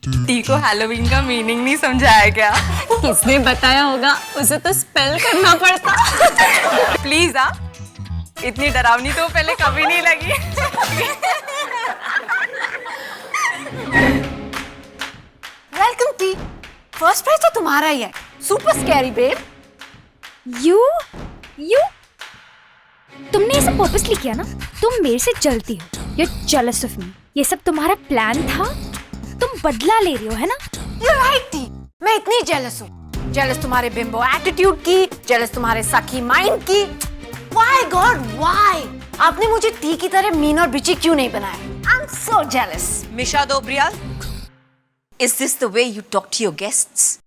T को Halloween का meaning नहीं समझाया क्या? किसने बताया होगा? उसे तो स्पेल करना पड़ता। प्लीज इतनी डरावनी तो पहले कभी नहीं लगी। Welcome T. फर्स्ट प्राइज तो तुम्हारा ही है। Super scary babe. यू तुमने इसे पर्पसली किया ना? तुम मेरे से जलती हो। You're jealous of me। ये सब तुम्हारा प्लान था? तुम बदला ले रही हो, है ना? You're right T. मैं इतनी जेलस हूँ। जेलस तुम्हारे बिम्बो एटीट्यूड की, जेलस तुम्हारे सखी माइंड की। Why God, why? आपने मुझे टी की तरह मीन और बिची क्यों नहीं बनाया? I'm so jealous। Misha Dobriyal, is this the way you talk to your guests?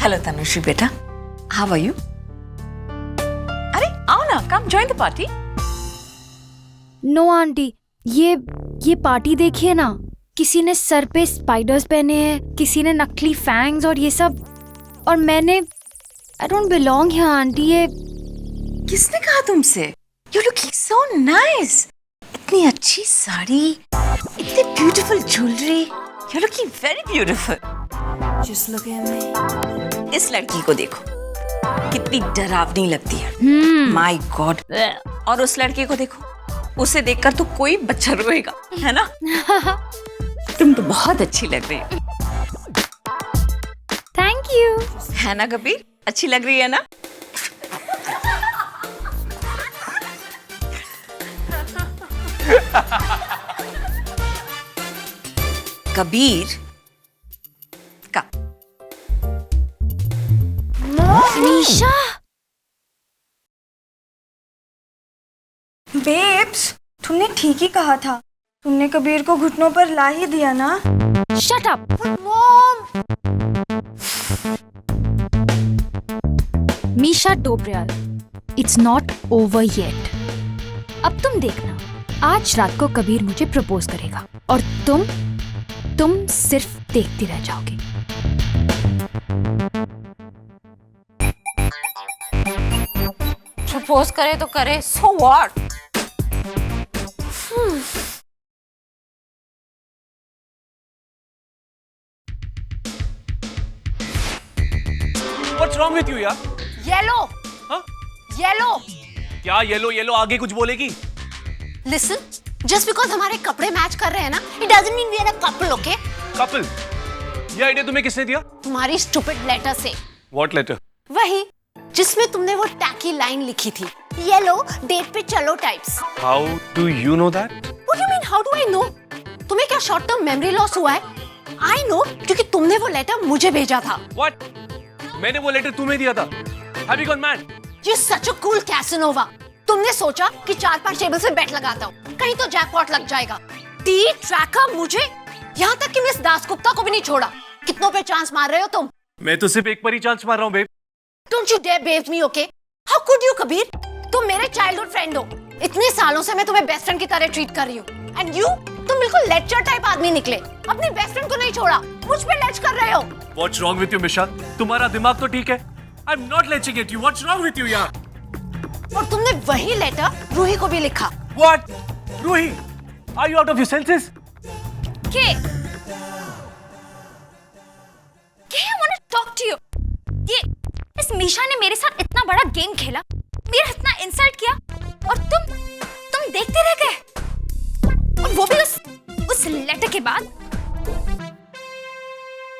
Hello Tanushree beta, how are you? अरे आओ ना, come join the party. No aunty, ये पार्टी देखिए ना। किसी ने सर पे स्पाइडर्स पहने हैं, किसी ने नकली फैंग्स और ये सब, और मैंने I don't belong here aunty. ये किसने कहा तुमसे? You looking so nice. इतनी अच्छी साड़ी, इतनी beautiful jewelry. You're looking very beautiful. Just look at me। इस लड़की को देखो, कितनी डरावनी लगती है। My God. और उस लड़के को देखो, उसे देखकर तो कोई बच्चा रोएगा, है ना? तुम तो बहुत अच्छी लग रही हो। Thank you. है ना कबीर? अच्छी लग रही है ना? कबीर का मीशा, बेब्स, तुमने ठीक ही कहा था। तुमने कबीर को घुटनों पर ला ही दिया ना। Shut up. Misha Dobriyal, it's not over yet. अब तुम देखना, आज रात को कबीर मुझे प्रपोज करेगा और तुम सिर्फ देखती रह जाओगी। प्रपोज करे तो करे, so what? What's wrong with you यार? Yellow। हाँ? Yellow। क्या येलो आगे कुछ बोलेगी? Listen, just because हमारे कपड़े मैच कर रहे हैं ना, it doesn't mean we are a couple, okay? Couple? ये आइडिया तुम्हें किसने दिया? तुम्हारी stupid letter से। What letter? वही जिसमें तुमने वो टैकी लाइन लिखी थी, येलो डेट पे चलो types. How do you know that? What do you mean? How do I know? तुम्हें क्या शॉर्ट टर्म मेमोरी लॉस हुआ है? I know क्योंकि तुमने वो लेटर मुझे भेजा था। What? मैंने वो लेटर तुम्हें दिया था। Have you gone mad? You're such a cool Casanova। तुमने सोचा कि 4-5 टेबल से बेट लगाता हूँ, कहीं तो जैकपॉट लग जाएगा। टी ट्रैकर मुझे, यहाँ तक कि मिस दासगुप्ता को भी नहीं छोड़ा। कितनों पे चांस मार रहे हो तुम? मैं तो सिर्फ एक पर ही चांस मार रहा हूँ babe. Don't you dare babe me, okay? How could you, Kabir? तुम मेरे चाइल्डहुड फ्रेंड हो। इतने सालों से मैं तुम्हें बेस्ट फ्रेंड की तरह ट्रीट कर रही हूँ। And you? तुम बिल्कुल लेक्चर टाइप आदमी निकले। अपनी बेस्ट फ्रेंड को नहीं छोड़ा, मुझ पे लेच कर रहे हो। What's wrong with you, मिशा? तुम्हारा दिमाग तो ठीक है। I'm not leching at you. What's wrong with you यार? और तुमने वही लेटर रूही को भी लिखा। What? Ruhi? Are you out of your senses? I want to talk to you। इस मीशा ने मेरे साथ इतना बड़ा गेम खेला, मेरा इतना इंसल्ट किया, और तुम देखते रह गए। और वो भी उस लेटर के बाद।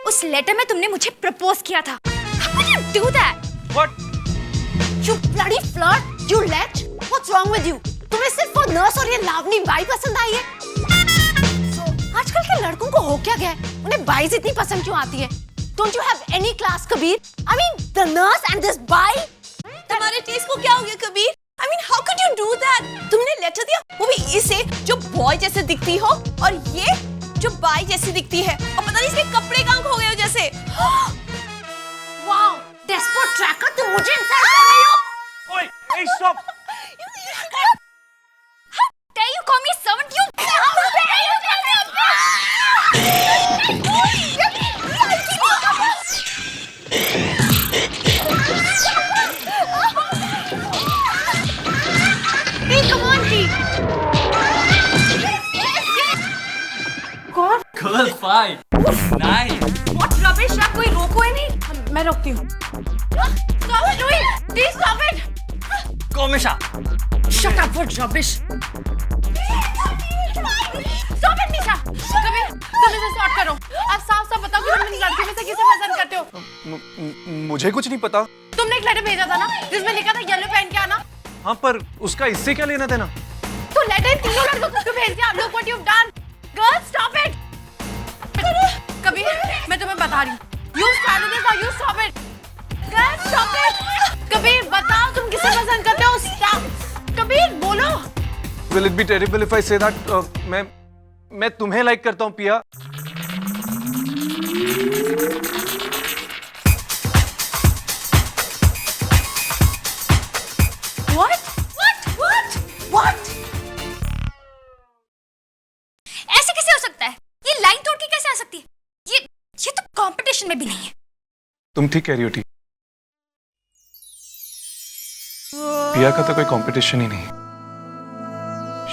उस लेटर में तुमने मुझे प्रपोज किया था। How could you do that? What? You bloody flirt, you lech. What's wrong with you? तुम्हें सिर्फ वो नर्स और ये लावनी बाई पसंद आई है? आजकल के लड़कों को हो क्या गया? उन्हें बाईज इतनी पसंद क्यों आती है? Don't you have any class, Kabir? I mean, the nurse and this bai? तुम्हारे टेस्ट को क्या हो गया Kabir? I mean, how could you do that? तुमने लेटर दिया, वो भी इसे जो बॉय जैसे दिखती हो, और ये जो बाई जैसी दिखती है, और पता नहीं इसके कपड़े कहाँ खो गए हो जैसे। Wow, desperate tracker, तुम मुझे इंसल्ट कर रही हो? Oi, hey, stop! How dare you call me servant? You Hey, come on, T. Bye. Nice. What rubbish यार, कोई रोको ही नहीं। मैं रोकती हूँ। Stop it, Louis! Please stop it! Komisha. Shut up, what rubbish! Stop it, निशा! कबीर, तुम इसे sort करो। अब साफ-साफ बताओ कि तुम इन लड़कियों में से किसे पसंद करते हो? मुझे कुछ नहीं पता। तुमने एक लेटर भेजा था ना, जिसमें लिखा था येलो पहन के आना। हाँ, पर उसका इससे क्या लेना देना? तो लेटर तीनों लड़कों को क्यों भेज दिया? Look what you've done. Girls, stop it. Kabir, मैं तुम्हें बता रही हूँ। You started this or you stop it. Girls, stop it. Kabir, बताओ तुम किसे पसंद करते हो? Stop. कबीर, बोलो। Will it be terrible if I say that? मैं तुम्हें लाइक करता हूँ पिया। What? What? What? ऐसे कैसे हो सकता है? ये लाइन तोड़ के कैसे आ सकती है? ये तो कंपटीशन में भी नहीं है। तुम ठीक कह रही हो टी। पिया का तो कोई कंपटीशन ही नहीं।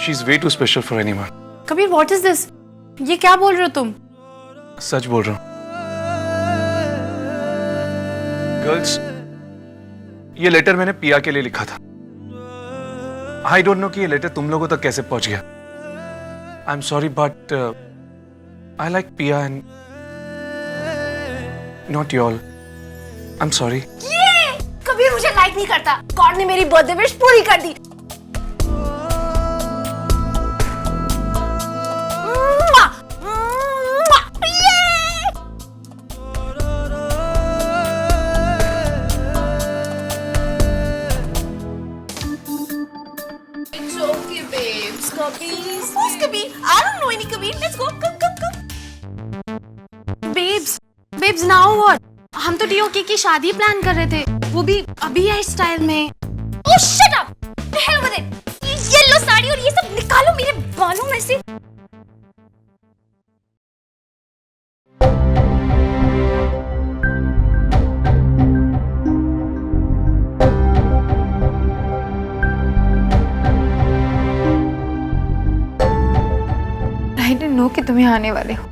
She is way too special for anyone. Kabir, what is this? ये क्या बोल रहे हो तुम? सच बोल रहा हूँ। गर्ल्स, ये लेटर मैंने पिया के लिए लिखा था। आई डोंट नो कि ये लेटर तुम लोगों तक कैसे पहुंच गया। I am sorry but I like Piya and not you all. I am sorry. Kabir मुझे लाइक नहीं करता। गॉड ने मेरी बर्थडे विश पूरी कर दी। Babes, now what? हम तो डीओके की शादी प्लान कर रहे थे, वो भी अभी है स्टाइल में। Oh, shut up! The hell with it! ये येलो साड़ी और ये सब निकालो मेरे बालों में से। I didn't know कि तुम्हें आने वाले हो।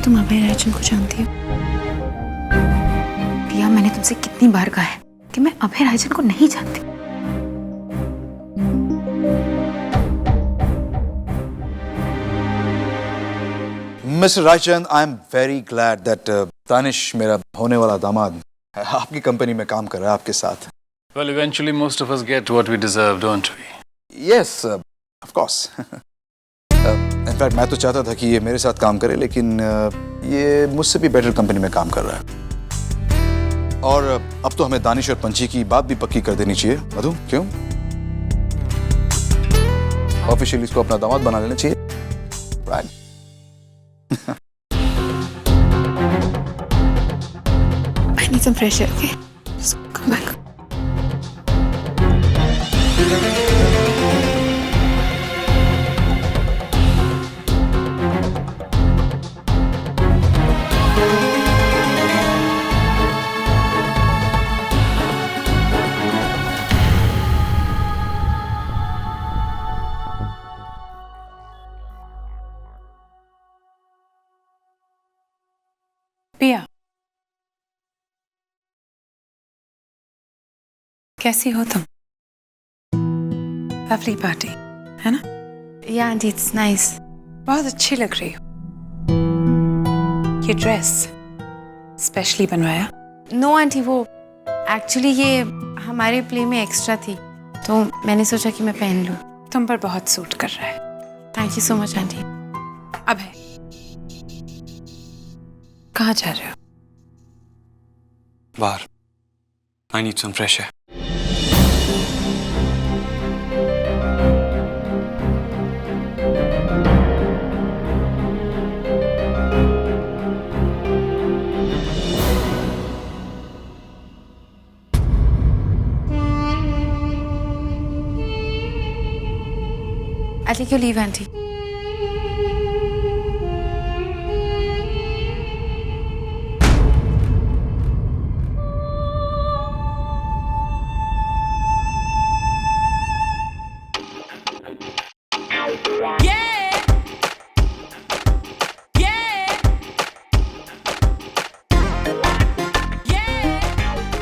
तुम अभय राजन को जानती हो? प्रिया, मैंने तुमसे कितनी बार कहा है कि मैं अभय राजन को नहीं जानती। Mister Rajchand, I am very glad that Danish, मेरा होने वाला दामाद, आपकी कंपनी में काम कर रहा है आपके साथ। Well, eventually most of us get what we deserve, don't we? Yes, of course. In fact मैं तो चाहता था कि ये मेरे साथ काम करे, लेकिन ये मुझसे भी बेटर कंपनी में काम कर रहा है। और अब तो हमें दानिश और पंची की बात भी पक्की कर देनी चाहिए। मधु, क्यों? ऑफिशियली इसको अपना दामाद बना लेना चाहिए, right? I need some fresh air, okay? Just come back. पिया, कैसी हो तुम? लवली पार्टी है ना? Yeah, auntie, it's nice. बहुत अच्छी लग रही हो। ये ड्रेस स्पेशली बनवाया? No, आंटी, वो एक्चुअली ये हमारे प्ले में एक्स्ट्रा थी, तो मैंने सोचा कि मैं पहन लूं। तुम पर बहुत सूट कर रहा है। Thank you so much aunty. Abhay, कहाँ जा रहे हो? बाहर। I need some fresh air. I'll take your leave, auntie.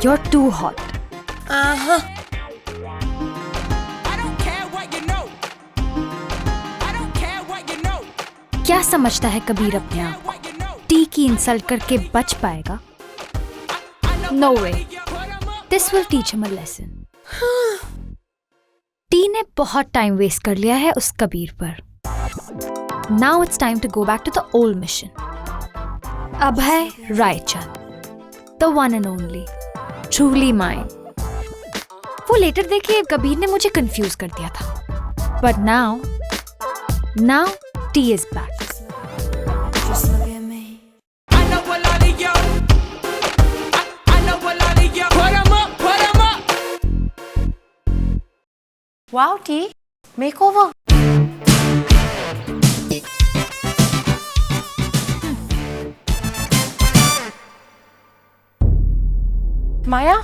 You're too hot. क्या समझता है कबीर अपने आप को? टी की इंसल्ट करके बच पाएगा? No way. This will teach him a lesson. T ने बहुत टाइम वेस्ट कर लिया है उस कबीर पर. Now it's time to go back to the old mission. अब है Raichand, the one and only, truly mine. वो लेटर देखे कबीर ने मुझे कंफ्यूज कर दिया था. But now T is back. Wow, T, makeover. Maya?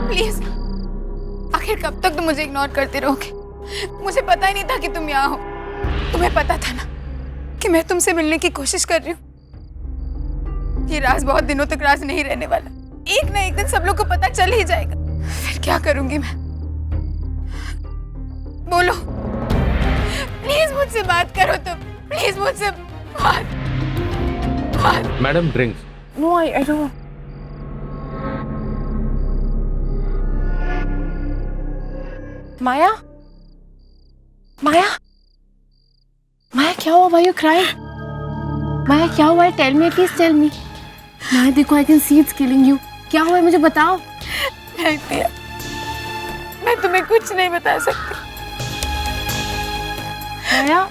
Please, आखिर कब तक तुम मुझे इग्नोर करते रहोगे? मुझे पता ही नहीं था कि तुम यहाँ हो. तुम्हें पता था ना कि मैं तुमसे मिलने की कोशिश कर रही हूँ. ये राज बहुत दिनों तक राज नहीं रहने वाला. एक ना एक दिन सब लोग को पता चल ही जाएगा. फिर क्या करूंगी मैं? बोलो, प्लीज मुझसे बात करो तुम. प्लीज मुझसे बात. Madam drinks. No, I don't. Maya? Maya, क्या हुआ? Why are you crying? Maya, क्या हुआ? Tell me, please tell me. Maya, देखो, I can see it's killing you. क्या हुआ है? मुझे बताओ. नहीं पिया, मैं तुम्हें कुछ नहीं बता सकती. Maya?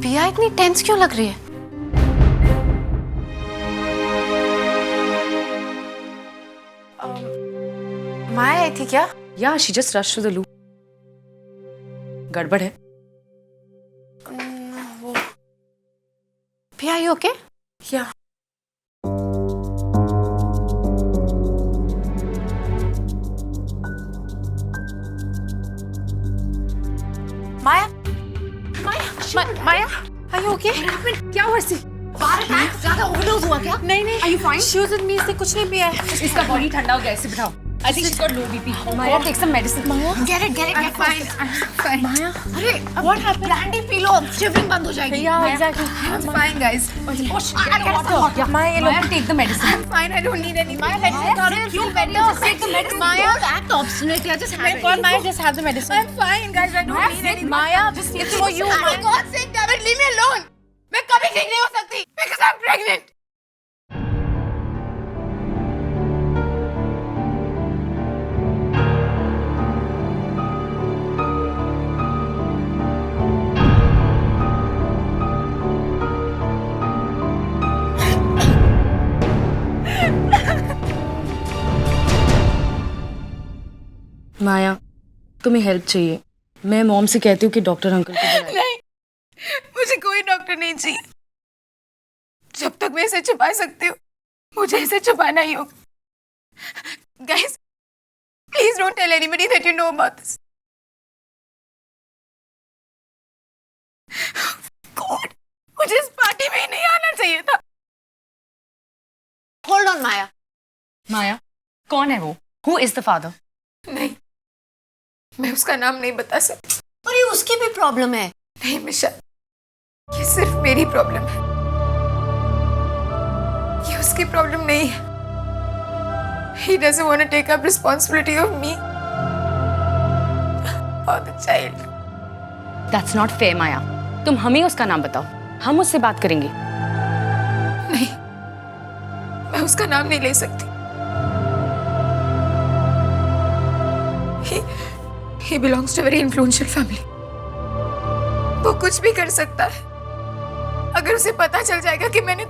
पिया इतनी टेंस क्यों लग रही है? माया आई थी क्या? Yeah, she just rushed to the loo. गड़बड़ है. पिया, you okay? Yeah. Maya? Maya? Are you okay? क्या हुआ इसे? ज़्यादा overdose हुआ क्या? नहीं. Are you fine? She was with me, इसने कुछ नहीं पिया है. इसका बॉडी ठंडा हो गया, इसे बिठाओ. I think she's got low BP. Maya, Go take some medicine. Maya, get it. I'm fine. Maya, अरे, what happened? Brandy P low, shivering बंद हो जाएगी. Yeah, exactly. I'm fine, guys. Maya, ये लो, take the medicine. I'm fine. I don't need anything. Maya, let's feel better. Take the medicine. Maya, don't act obstinate. Just have it. Maya, just have the medicine. I'm fine, guys. I don't need anything. Maya, just it's for you. For God's sake, David, leave me alone. मैं कभी ठीक नहीं हो सकती because I'm pregnant. माया, तुम्हें help चाहिए. मैं mom से कहती हूँ कि डॉक्टर अंकल को बुलाएं. नहीं, मुझे कोई डॉक्टर नहीं चाहिए. जब तक मैं इसे छुपा सकती हूँ, मुझे इसे छुपाना ही होगा. Guys, please don't tell anybody that you know about this. God, मुझे इस पार्टी में ही नहीं आना चाहिए था. Hold on, Maya. माया, कौन है वो? Who is the father? नहीं, मैं उसका नाम नहीं बता सकती. और ये उसकी भी प्रॉब्लम है. नहीं मिशा, ये सिर्फ मेरी प्रॉब्लम है. ये उसकी प्रॉब्लम नहीं है. He doesn't want to take up responsibility of me or the child. That's not fair, माया. तुम हमें उसका नाम बताओ, हम उससे बात करेंगे. नहीं, मैं उसका नाम नहीं ले सकती. He belongs to a very influential family. वो कुछ भी कर सकता है. अगर उसे पता चल जाएगा कि मैंने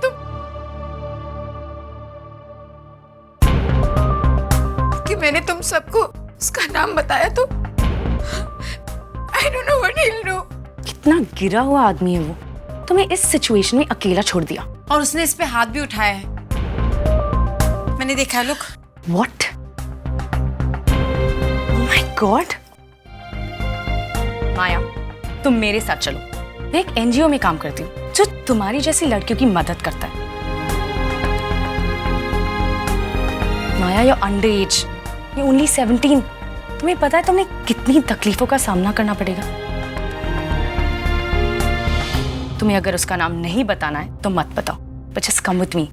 तुम सबको उसका नाम बताया तो I don't know what he will do. कितना गिरा हुआ आदमी है वो, तुम्हें इस सिचुएशन में अकेला छोड़ दिया। और उसने इस पे हाथ भी उठाया है, मैंने देखा है। Look, What? Oh my God! माया, तुम मेरे साथ चलो। मैं एक एनजीओ में काम करती हूँ जो तुम्हारी जैसी लड़कियों की मदद करता है। माया, you're underage, you're only 17। तुम्हें पता है तुम्हें कितनी तकलीफों का सामना करना पड़ेगा। तुम्हें अगर उसका नाम नहीं बताना है तो मत बताओ, but just come with me.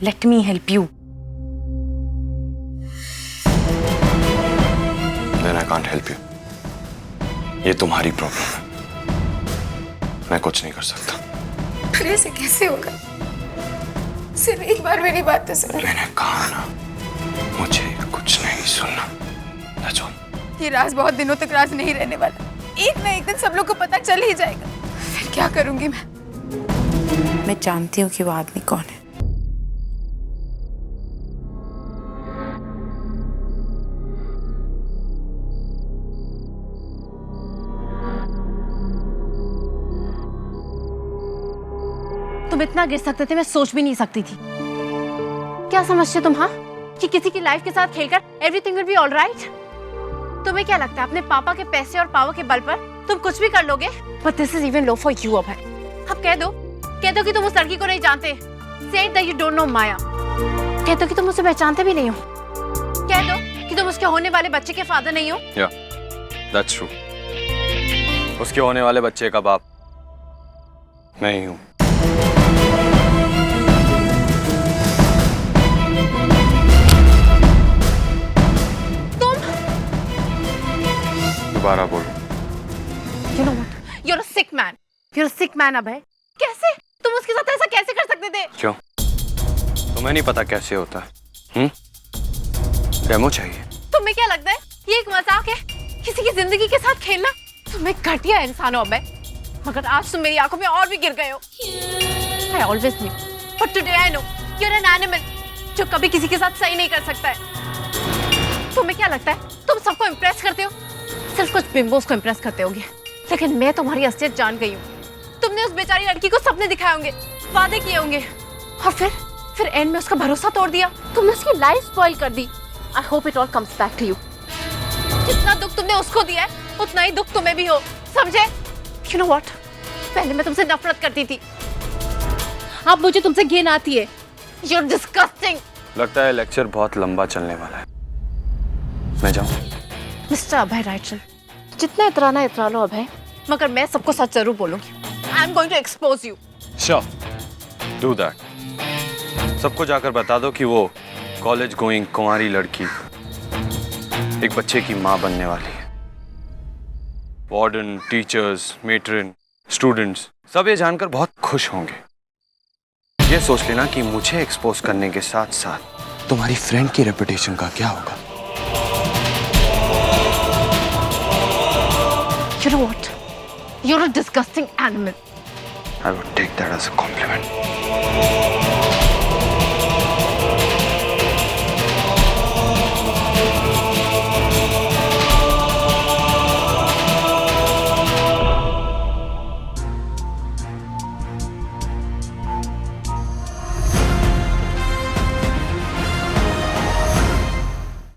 Let me help you. Then I can't help you. ये तुम्हारी प्रॉब्लम है, मैं कुछ नहीं कर सकता। फिर ऐसे कैसे होगा? सिर्फ एक बार मेरी बात तो सुनो। मैंने कहा ना, मुझे कुछ नहीं सुनना। That's all. ये राज बहुत दिनों तक राज नहीं रहने वाला। एक ना एक दिन सब लोग को पता चल ही जाएगा। फिर क्या करूंगी मैं? मैं जानती हूँ कि वो आदमी कौन है। तुम इतना गिर सकते थे, मैं सोच भी नहीं सकती थी। क्या समझते तुम, हाँ, कि किसी की लाइफ के साथ खेलकर एवरीथिंग विल बी ऑलराइट? तुम्हें क्या लगता है अपने पापा के पैसे और पावर के बल पर तुम कुछ भी कर लोगे? But this is even low for you. अब कह दो कि तुम उस लड़की को नहीं जानते। Say that you don't know Maya. कह दो कि तुम उसे पहचानते भी नहीं हो। कह दो कि तुम उसके होने वाले बच्चे के फादर नहीं हो। Yeah, that's true. उसके होने वाले बच्चे का बाप मैं ही हूँ। दोबारा बोलो। You know what? You're a sick man. You're a sick man, अभय। कैसे? तुम उसके साथ ऐसा कैसे कर सकते थे? क्यों? तुम्हें नहीं पता कैसे होता है? डेमो चाहिए? तुम्हें क्या लगता है ये एक मजाक है? किसी की जिंदगी के साथ खेलना? तुम एक घटिया इंसान हो अभय। मगर आज तुम मेरी आंखों में और भी गिर गए हो। I always knew, but today I know you're an animal जो कभी किसी के साथ सही नहीं कर सकता है। तुम्हें क्या लगता है तुम सबको इम्प्रेस करते हो? सिर्फ कुछ बिम्बोस को इम्प्रेस करते होगे, लेकिन मैं तुम्हारी असलियत जान गई हूँ। तुमने उस बेचारी लड़की को सपने दिखाए होंगे, वादे किए होंगे, और फिर एंड में उसका भरोसा तोड़ दिया। तुमने उसकी लाइफ स्पॉइल कर दी। I hope it all comes back to you. जितना दुख तुमने उसको दिया है उतना ही दुख तुम्हें भी हो, समझे? यू नो व्हाट, पहले मैं तुमसे नफरत करती थी, अब मुझे तुमसे घिन आती है। You're disgusting. लगता है लेक्चर बहुत लंबा चलने वाला है। मैं जाऊँ? मिस्टर अभय रायचंद, जितना इतराना इतरा लो अभय, मगर मैं सबको सच जरूर बोलूंगी। I am going to expose you. Sure, do that. सबको जाकर बता दो कि वो कॉलेज गोइंग कुंवारी लड़की एक बच्चे की माँ बनने वाली है। वार्डन, टीचर्स, मेट्रन, स्टूडेंट्स सब ये जानकर बहुत खुश होंगे। ये सोच लेना कि मुझे एक्सपोज करने के साथ साथ तुम्हारी फ्रेंड की रेपुटेशन का क्या होगा। You know what? You're a disgusting animal. I would take that as a compliment.